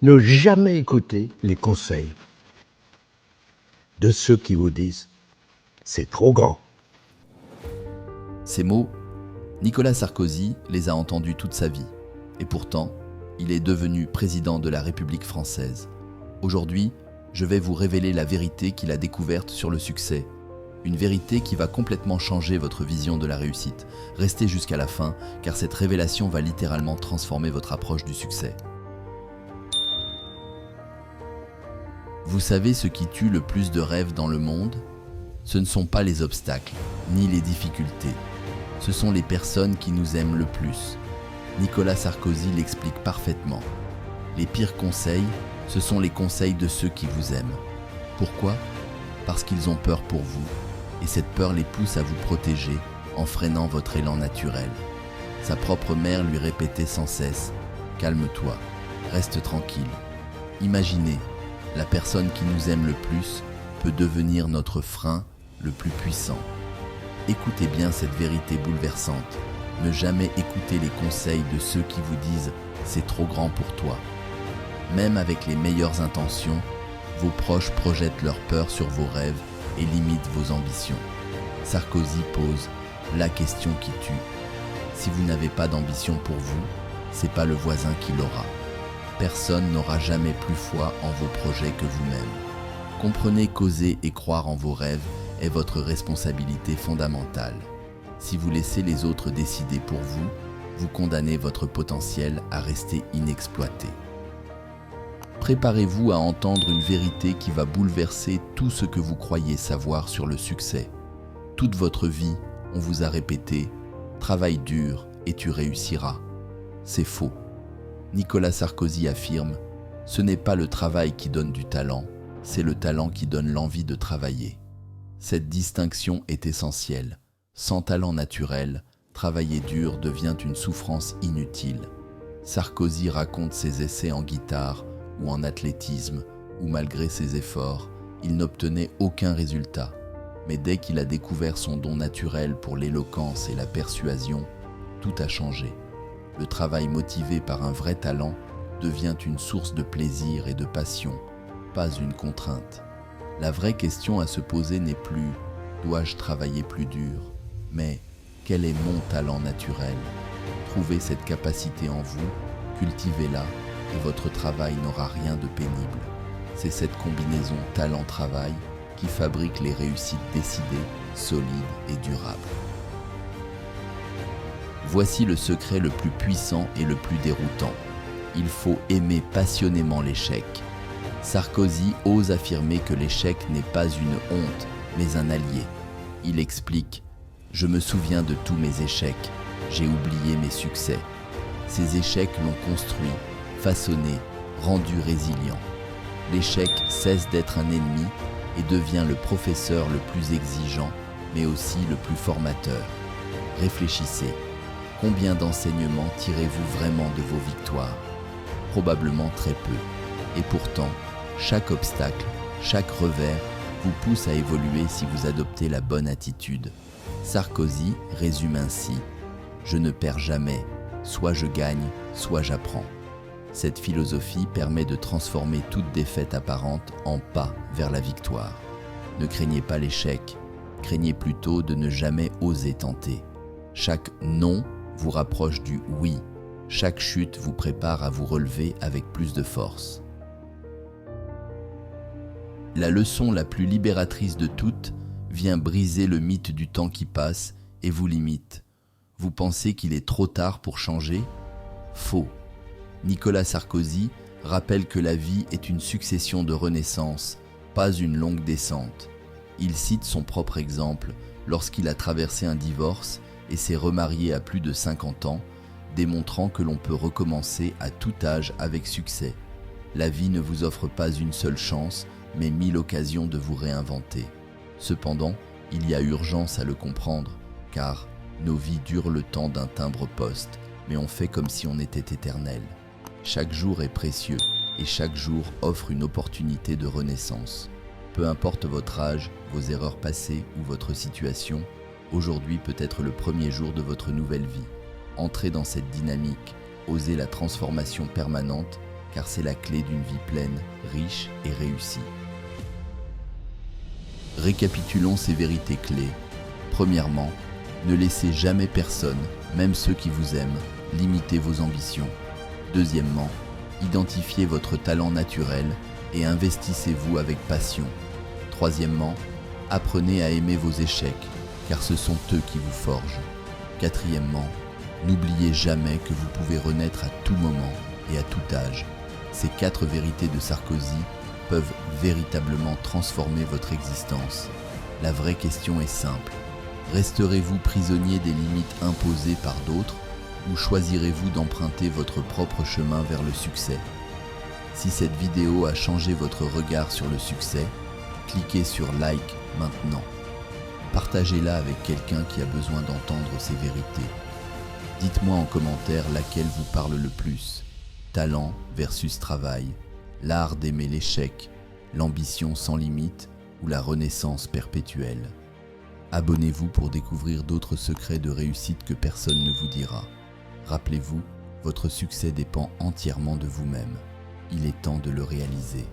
Ne jamais écouter les conseils de ceux qui vous disent « c'est trop grand ». Ces mots, Nicolas Sarkozy les a entendus toute sa vie. Et pourtant, il est devenu président de la République française. Aujourd'hui, je vais vous révéler la vérité qu'il a découverte sur le succès. Une vérité qui va complètement changer votre vision de la réussite. Restez jusqu'à la fin, car cette révélation va littéralement transformer votre approche du succès. Vous savez ce qui tue le plus de rêves dans le monde ? Ce ne sont pas les obstacles, ni les difficultés. Ce sont les personnes qui nous aiment le plus. Nicolas Sarkozy l'explique parfaitement. Les pires conseils, ce sont les conseils de ceux qui vous aiment. Pourquoi ? Parce qu'ils ont peur pour vous, et cette peur les pousse à vous protéger en freinant votre élan naturel. Sa propre mère lui répétait sans cesse « Calme-toi, reste tranquille ». Imaginez, la personne qui nous aime le plus peut devenir notre frein le plus puissant. Écoutez bien cette vérité bouleversante. Ne jamais écouter les conseils de ceux qui vous disent « c'est trop grand pour toi ». Même avec les meilleures intentions, vos proches projettent leur peur sur vos rêves et limitent vos ambitions. Sarkozy pose la question qui tue. Si vous n'avez pas d'ambition pour vous, c'est pas le voisin qui l'aura. Personne n'aura jamais plus foi en vos projets que vous-même. Comprenez qu'oser et croire en vos rêves est votre responsabilité fondamentale. Si vous laissez les autres décider pour vous, vous condamnez votre potentiel à rester inexploité. Préparez-vous à entendre une vérité qui va bouleverser tout ce que vous croyez savoir sur le succès. Toute votre vie, on vous a répété « Travaille dur et tu réussiras ». C'est faux. Nicolas Sarkozy affirme « Ce n'est pas le travail qui donne du talent, c'est le talent qui donne l'envie de travailler ». Cette distinction est essentielle. Sans talent naturel, travailler dur devient une souffrance inutile. Sarkozy raconte ses essais en guitare ou en athlétisme, où malgré ses efforts, il n'obtenait aucun résultat. Mais dès qu'il a découvert son don naturel pour l'éloquence et la persuasion, tout a changé. Le travail motivé par un vrai talent devient une source de plaisir et de passion, pas une contrainte. La vraie question à se poser n'est plus « dois-je travailler plus dur ?» mais « quel est mon talent naturel ?» Trouvez cette capacité en vous, cultivez-la et votre travail n'aura rien de pénible. C'est cette combinaison talent-travail qui fabrique les réussites décidées, solides et durables. Voici le secret le plus puissant et le plus déroutant. Il faut aimer passionnément l'échec. Sarkozy ose affirmer que l'échec n'est pas une honte, mais un allié. Il explique « Je me souviens de tous mes échecs, j'ai oublié mes succès. Ces échecs l'ont construit, façonné, rendu résilient. L'échec cesse d'être un ennemi et devient le professeur le plus exigeant, mais aussi le plus formateur. Réfléchissez. Combien d'enseignements tirez-vous vraiment de vos victoires ? Probablement très peu. Et pourtant, chaque obstacle, chaque revers vous pousse à évoluer si vous adoptez la bonne attitude. Sarkozy résume ainsi « Je ne perds jamais, soit je gagne, soit j'apprends ». Cette philosophie permet de transformer toute défaite apparente en pas vers la victoire. Ne craignez pas l'échec, craignez plutôt de ne jamais oser tenter. Chaque non vous rapproche du oui. Chaque chute vous prépare à vous relever avec plus de force. La leçon la plus libératrice de toutes vient briser le mythe du temps qui passe et vous limite. Vous pensez qu'il est trop tard pour changer ? Faux. Nicolas Sarkozy rappelle que la vie est une succession de renaissances, pas une longue descente. Il cite son propre exemple lorsqu'il a traversé un divorce et s'est remarié à plus de 50 ans, démontrant que l'on peut recommencer à tout âge avec succès. La vie ne vous offre pas une seule chance, mais 1000 occasions de vous réinventer. Cependant, il y a urgence à le comprendre, car nos vies durent le temps d'un timbre-poste, mais on fait comme si on était éternel. Chaque jour est précieux, et chaque jour offre une opportunité de renaissance. Peu importe votre âge, vos erreurs passées ou votre situation, aujourd'hui peut être le premier jour de votre nouvelle vie. Entrez dans cette dynamique, osez la transformation permanente car c'est la clé d'une vie pleine, riche et réussie. Récapitulons ces vérités clés. Premièrement, ne laissez jamais personne, même ceux qui vous aiment, limiter vos ambitions. Deuxièmement, identifiez votre talent naturel et investissez-vous avec passion. Troisièmement, apprenez à aimer vos échecs, car ce sont eux qui vous forgent. Quatrièmement, n'oubliez jamais que vous pouvez renaître à tout moment et à tout âge. Ces 4 vérités de Sarkozy peuvent véritablement transformer votre existence. La vraie question est simple. Resterez-vous prisonnier des limites imposées par d'autres ou choisirez-vous d'emprunter votre propre chemin vers le succès? Si cette vidéo a changé votre regard sur le succès, cliquez sur Like maintenant. Partagez-la avec quelqu'un qui a besoin d'entendre ces vérités. Dites-moi en commentaire laquelle vous parle le plus. Talent versus travail, l'art d'aimer l'échec, l'ambition sans limite ou la renaissance perpétuelle. Abonnez-vous pour découvrir d'autres secrets de réussite que personne ne vous dira. Rappelez-vous, votre succès dépend entièrement de vous-même. Il est temps de le réaliser.